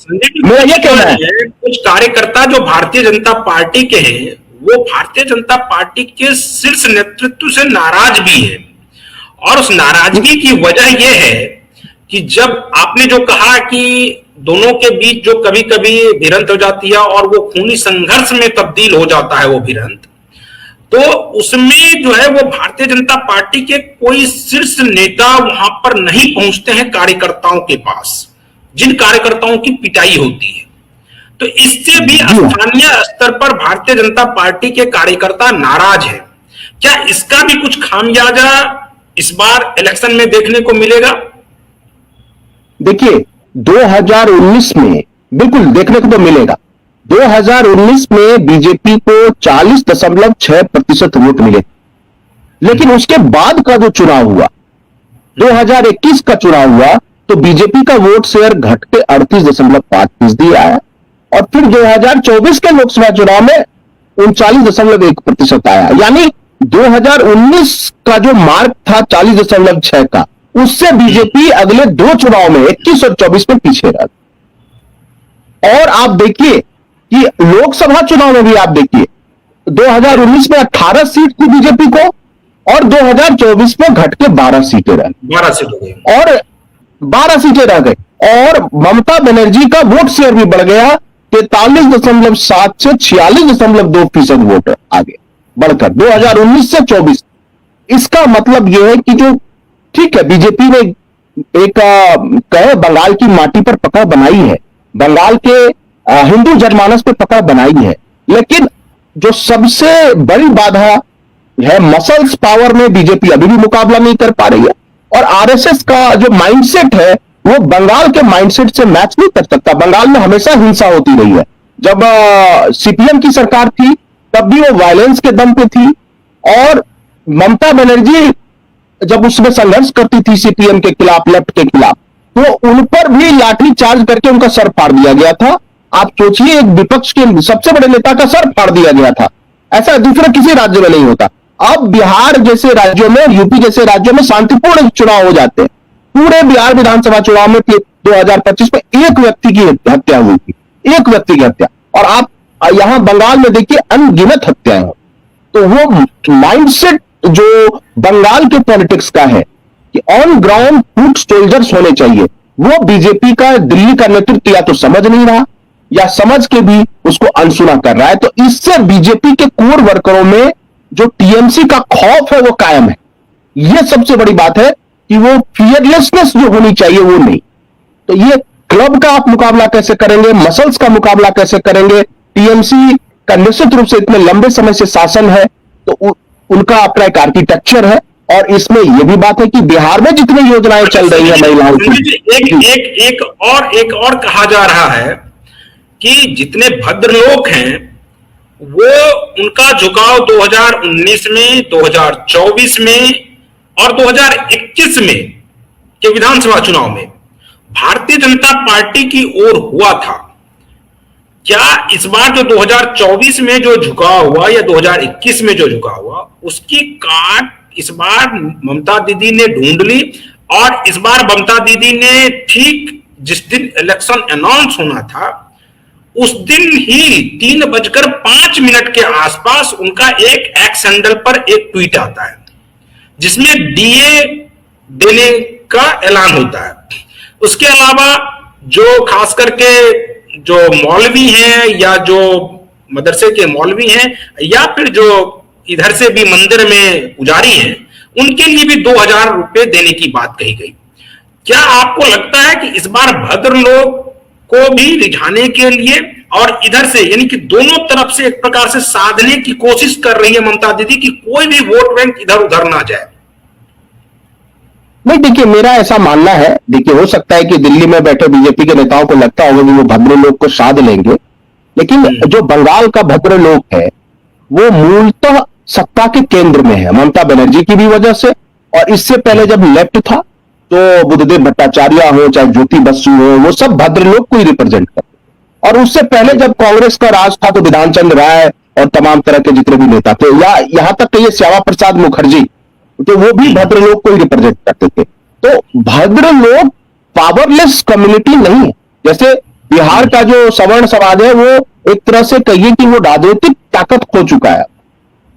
संजय जी, मेरा ये कहना है। कुछ कार्यकर्ता जो भारतीय जनता पार्टी के हैं, वो भारतीय जनता पार्टी के शीर्ष नेतृत्व से नाराज भी है। और उस नाराजगी की वजह यह है कि जब आपने जो कहा कि दोनों के बीच जो कभी कभी भिड़ंत हो जाती है और वो खूनी संघर्ष में तब्दील हो जाता है वो भिड़ंत, तो उसमें जो है वो भारतीय जनता पार्टी के कोई शीर्ष नेता वहां पर नहीं पहुंचते हैं कार्यकर्ताओं के पास, जिन कार्यकर्ताओं की पिटाई होती है। तो इससे भी स्थानीय स्तर पर भारतीय जनता पार्टी के कार्यकर्ता नाराज है। क्या इसका भी कुछ खामियाजा इस बार इलेक्शन में देखने को मिलेगा? देखिए, 2019 में बिल्कुल देखने को तो मिलेगा। 2019 में बीजेपी को 40.6% वोट मिले, लेकिन उसके बाद का जो चुनाव हुआ, 2021 का चुनाव हुआ, तो बीजेपी का वोट शेयर घट के 38.5% आया और फिर 2024 के लोकसभा चुनाव में 39.1% आया। यानी 2019 का जो मार्क था 40.6 का, उससे बीजेपी अगले दो चुनाव में 21 और 24 में पीछे रहा। और आप देखिए कि लोकसभा चुनाव में भी आप देखिए 2019 में 18 सीट थी बीजेपी को और 2024 में घट के 12 सीटें रह गई। 12 सीट हो गई और 12 सीटें रह गई और ममता बनर्जी का वोट शेयर भी बढ़ गया 43.7 से 46.2% वोट आगे बढ़कर 2019 से 24। इसका मतलब यह है कि जो ठीक है, बीजेपी ने एक कहे बंगाल की माटी पर पकड़ बनाई है, बंगाल के हिंदू जनमानस पर पकड़ बनाई है, लेकिन जो सबसे बड़ी बाधा है मसल्स पावर में बीजेपी अभी भी मुकाबला नहीं कर पा रही है। और आरएसएस का जो माइंडसेट है वो बंगाल के माइंडसेट से मैच नहीं कर सकता। बंगाल में हमेशा हिंसा होती रही है। जब सीपीएम की सरकार थी तब भी वो वायलेंस के दम पे थी और ममता बनर्जी जब उसमें संघर्ष करती थी सीपीएम के खिलाफ, लेफ्ट के खिलाफ, तो उन पर भी लाठी चार्ज करके उनका सर फाड़ दिया गया था। आप सोचिए, एक विपक्ष के सबसे बड़े नेता का सर फाड़ दिया गया था। ऐसा दूसरे किसी राज्य में नहीं होता। अब बिहार जैसे राज्यों में, यूपी जैसे राज्यों में शांतिपूर्ण चुनाव हो जाते हैं। पूरे बिहार विधानसभा चुनाव में 2025 में एक व्यक्ति की हत्या हुई थी, एक व्यक्ति की हत्या। और आप यहां बंगाल में देखिए अनगिनत हत्याएं हो। तो वो माइंडसेट जो बंगाल के पॉलिटिक्स का है कि ऑन ग्राउंड फुट सोल्जर्स होने चाहिए, वो बीजेपी का दिल्ली का नेतृत्व या तो समझ नहीं रहा या समझ के भी उसको अनसुना कर रहा है। तो इससे बीजेपी के कोर वर्करों में जो टीएमसी का खौफ है वो कायम है। यह सबसे बड़ी बात है कि वो फियरलेसनेस जो होनी चाहिए वो नहीं। तो ये क्लब का आप मुकाबला कैसे करेंगे, मसल्स का मुकाबला कैसे करेंगे? टीएमसी का निश्चित रूप से इतने लंबे समय से शासन है तो उनका अपना एक आर्किटेक्चर है। और इसमें यह भी बात है कि बिहार में जितनी योजनाएं चल रही है महिलाओं की, एक और कहा जा रहा है कि जितने भद्र लोग हैं वो उनका झुकाव 2019 में, 2024 में और 2021 में के विधानसभा चुनाव में भारतीय जनता पार्टी की ओर हुआ था। क्या इस बार जो 2024 में जो झुकाव हुआ या 2021 में जो झुकाव हुआ उसकी काट इस बार ममता दीदी ने ढूंढ ली? और इस बार ममता दीदी ने ठीक जिस दिन इलेक्शन अनाउंस होना था उस दिन ही 3:05 के आसपास उनका एक एक्स हैंडल पर एक ट्वीट आता है जिसमें डीए देने का ऐलान होता है। उसके अलावा जो खास करके जो मौलवी हैं या जो मदरसे के मौलवी हैं या फिर जो इधर से भी मंदिर में पुजारी हैं, उनके लिए भी 2000 रुपए देने की बात कही गई। क्या आपको लगता है कि इस बार भद्र लोग को भी रिझाने के लिए और इधर से यानी कि दोनों तरफ से एक प्रकार से साधने की कोशिश कर रही है ममता दीदी कि कोई भी वोट बैंक इधर उधर ना जाए? नहीं, देखिए मेरा ऐसा मानना है, देखिए हो सकता है कि दिल्ली में बैठे बीजेपी के नेताओं को लगता होगा कि वो भद्र लोग को साध लेंगे, लेकिन जो बंगाल का भद्र लोग है वो मूलतः सत्ता के केंद्र में है ममता बनर्जी की भी वजह से। और इससे पहले जब लेफ्ट था तो बुद्धदेव भट्टाचार्य हो चाहे ज्योति बसु हो, वो सब भद्र लोग को ही रिप्रेजेंट करते। और उससे पहले जब कांग्रेस का राज था तो विधान चंद्र राय और तमाम तरह के जितने भी नेता थे, या यहां तक कि ये श्यामा प्रसाद मुखर्जी, तो वो भी भद्र लोग को ही रिप्रेजेंट करते थे। तो भद्र लोग पावरलेस कम्युनिटी नहीं है। जैसे बिहार का जो सवर्ण समाज है वो एक तरह से कहिए कि वो राजनीतिक ताकत खो चुका है।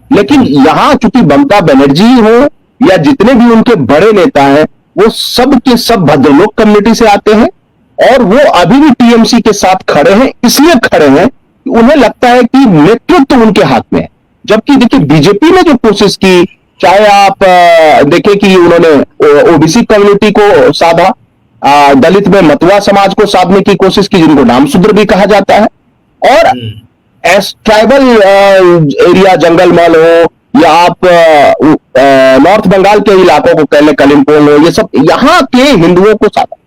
लेकिन यहां चूंकि ममता बनर्जी हो या जितने भी उनके बड़े नेता हैं, वो सब के सब भद्रलोक कम्युनिटी से आते हैं और वो अभी भी टीएमसी के साथ खड़े हैं। इसलिए खड़े हैं कि उन्हें लगता है कि नेतृत्व उनके हाथ में है। जबकि देखिए बीजेपी ने जो कोशिश की, चाहे आप देखें कि उन्होंने ओबीसी कम्युनिटी को साधा, दलित में मतुआ समाज को साधने की कोशिश की, जिनको नामशूद्र भी कहा जाता है, और ट्राइबल एरिया जंगलमहल हो या आप नॉर्थ बंगाल के इलाकों को कह लें, कलिम्पोंग हो, ये सब यहां के हिंदुओं को साधा।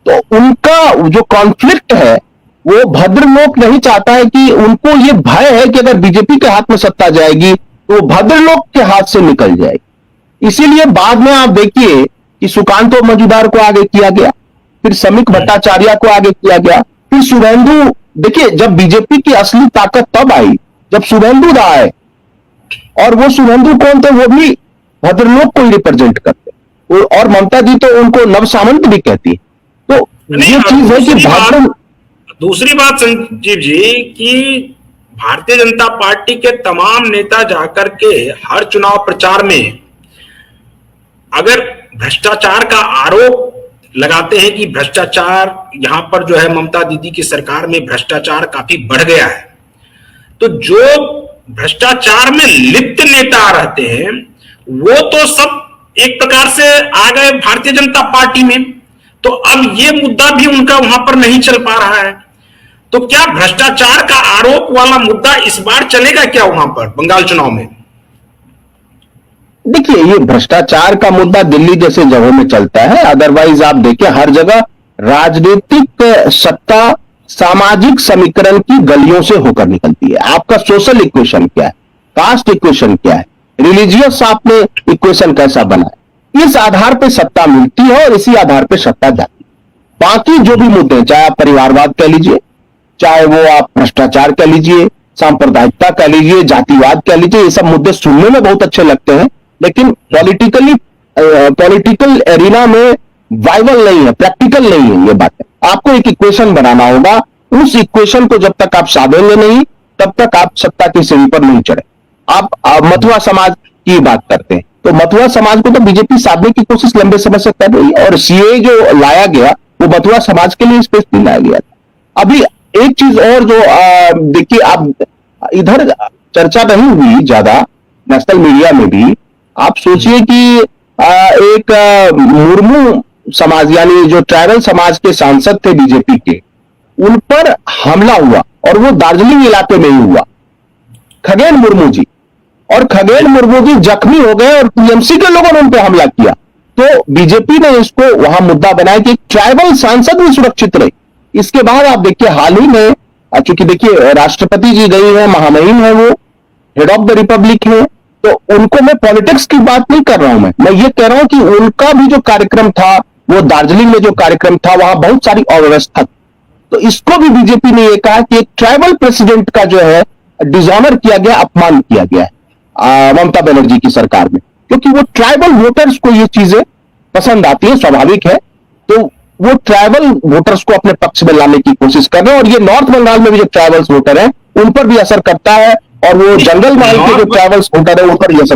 तो उनका जो कॉन्फ्लिक्ट है वो भद्रलोक नहीं चाहता है कि उनको ये भय है कि अगर बीजेपी के हाथ में सत्ता जाएगी तो भद्रलोक के हाथ से निकल जाएगी। इसीलिए बाद में आप देखिए कि सुकांतो मजूमदार को आगे किया गया, फिर समीक भट्टाचार्य को आगे किया गया, फिर शुभेंदु। देखिए जब बीजेपी की असली ताकत तब आई जब शुभेंदु आए, और वो शुभेंदु कौन थे? वो भी भद्रलोक को ही रिप्रेजेंट करते, और ममता जी तो उनको नव सामंत भी कहती है। तो ये चीज है कि दूसरी बात संजीव जी कि भारतीय जनता पार्टी के तमाम नेता जाकर के हर चुनाव प्रचार में अगर भ्रष्टाचार का आरोप लगाते हैं कि भ्रष्टाचार यहां पर जो है ममता दीदी की सरकार में भ्रष्टाचार काफी बढ़ गया है, तो जो भ्रष्टाचार में लिप्त नेता रहते हैं वो तो सब एक प्रकार से आ गए भारतीय जनता पार्टी में। तो अब ये मुद्दा भी उनका वहां पर नहीं चल पा रहा है। तो क्या भ्रष्टाचार का आरोप वाला मुद्दा इस बार चलेगा क्या वहां पर बंगाल चुनाव में? देखिए ये भ्रष्टाचार का मुद्दा दिल्ली जैसे जगहों में चलता है, अदरवाइज आप देखिए हर जगह राजनीतिक सत्ता सामाजिक समीकरण की गलियों से होकर निकलती है। आपका सोशल इक्वेशन क्या है, कास्ट इक्वेशन क्या है, रिलीजियस आपने इक्वेशन कैसा बना है, इस आधार पर सत्ता मिलती है और इसी आधार पर सत्ता जाती है। बाकी जो भी मुद्दे, चाहे आप परिवारवाद कह लीजिए, चाहे वो आप भ्रष्टाचार कह लीजिए, सांप्रदायिकता कह लीजिए, जातिवाद कह लीजिए, ये सब मुद्दे सुनने में बहुत अच्छे लगते हैं लेकिन पॉलिटिकल एरिना में वाइबल नहीं है, प्रैक्टिकल नहीं है ये बात। आपको एक इक्वेशन बनाना होगा, उस इक्वेशन को जब तक आप साधेंगे नहीं तब तक आप सत्ता की सीढ़ी पर नहीं चढ़े। आप मतुआ समाज की बात करते हैं तो मतुआ समाज को तो बीजेपी साधने की कोशिश लंबे समय से कर रही है, और सीए जो लाया गया वो मतुआ समाज के लिए स्पेशली लाया गया था। अभी एक चीज और जो देखिए, आप इधर चर्चा नहीं हुई ज्यादा नेशनल मीडिया में भी, आप सोचिए कि एक मुर्मू समाज यानी जो ट्राइबल समाज के सांसद थे बीजेपी के, उन पर हमला हुआ और वो दार्जिलिंग इलाके में ही हुआ, खगेन मुर्मू जी। और खगेन मुर्मू जी जख्मी हो गए और टीएमसी के लोगों ने उन पर हमला किया। तो बीजेपी ने इसको वहां मुद्दा बनाया कि ट्राइबल सांसद भी सुरक्षित रहे। इसके बाद आप देखिए हाल ही में, चूंकि देखिए राष्ट्रपति जी गई है, महामहिम है, वो हेड ऑफ द रिपब्लिक है, तो उनको मैं पॉलिटिक्स की बात नहीं कर रहा हूं, मैं ये कह रहा हूं कि उनका भी जो कार्यक्रम था, वो दार्जिलिंग में जो कार्यक्रम था, वहां बहुत सारी अव्यवस्था थी। तो इसको भी बीजेपी ने यह कहा कि एक ट्राइबल प्रेसिडेंट का जो है डिसऑनर किया गया, अपमान किया गया है ममता बनर्जी की सरकार में, क्योंकि वो ट्राइबल वोटर्स को ये चीजें पसंद आती है, स्वाभाविक है। तो वो ट्राइबल वोटर्स को अपने पक्ष में लाने की कोशिश कर रहे हैं, और ये नॉर्थ बंगाल में भी जो ट्राइबल्स वोटर हैं उन पर भी असर करता है, और वो जंगल महल के जो ट्राइबल्स वोटर है उन पर भी असर